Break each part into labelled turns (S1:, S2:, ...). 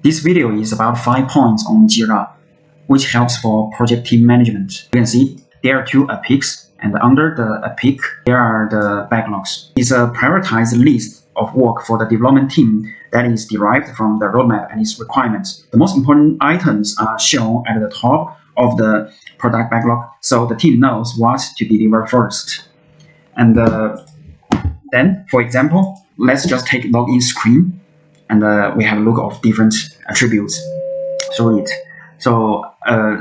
S1: This video is about 5 points on JIRA, which helps for project team management. You can see there are 2 epics, and under the epic, there are the backlogs. It's a prioritized list of work for the development team that is derived from the roadmap and its requirements. The most important items are shown at the top of the product backlog, so the team knows what to deliver first. And then, for example, let's just take login screen, and we have a look of different attributes through it. So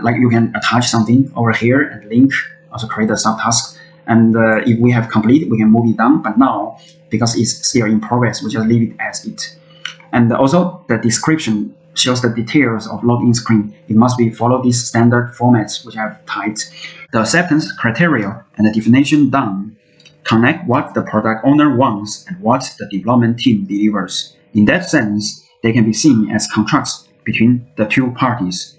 S1: like you can attach something over here and link, also create a subtask. And if we have complete, we can move it down. But now, because it's still in progress, we just leave it as it. And also the description shows the details of login screen. It must be follow these standard formats which I have typed. The acceptance criteria and the definition done connect what the product owner wants and what the development team delivers. In that sense, they can be seen as contracts between the 2 parties.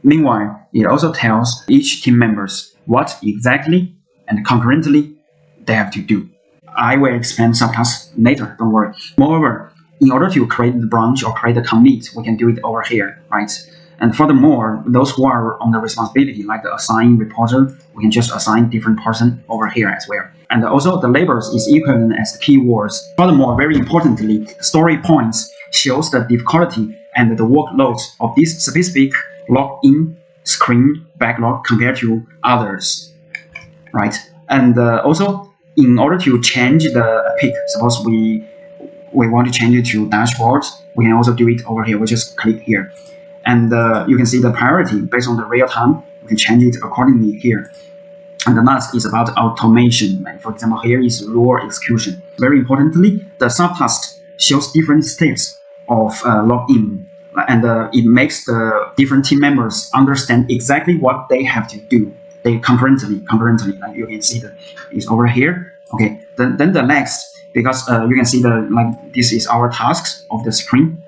S1: Meanwhile, it also tells each team members what exactly and concurrently they have to do. I will expand subtasks later, don't worry. Moreover, in order to create the branch or create a commit, we can do it over here, right? And furthermore, those who are on the responsibility, like the assign reporter, we can just assign different person over here as well. And also the labels is equivalent as the keywords. Furthermore, very importantly, story points shows the difficulty and the workload of this specific login screen backlog compared to others, right? And also, in order to change the epic, suppose we want to change it to dashboard, we can also do it over here. We just click here. And you can see the priority based on the real time. We can change it accordingly here. And the last is about automation. Like for example, here is rule execution. Very importantly, the subtask shows different steps of login. And it makes the different team members understand exactly what they have to do. They concurrently, like you can see that it's over here. Okay, then the next, because you can see this is our tasks of the sprint.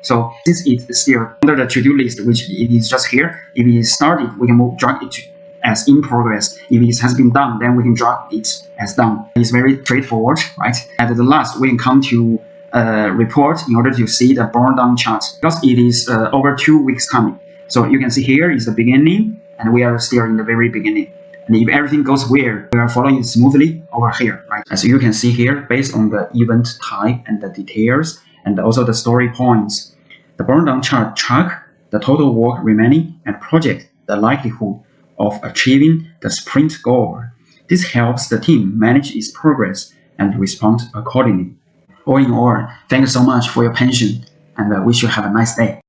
S1: So since it's still under the to-do list, which it is just here, if it is started, we can drag it as in progress. If it has been done, then we can drag it as done. It's very straightforward, right? At the last, we can come to report in order to see the Burndown chart, because it is over 2 weeks coming. So you can see here is the beginning, and we are still in the very beginning. And if everything goes well, we are following it smoothly over here, right? As you can see here, based on the event type and the details, and also the story points, the Burndown chart track the total work remaining and project the likelihood of achieving the sprint goal. This helps the team manage its progress and respond accordingly. All in all, thank you so much for your attention, and I wish you have a nice day.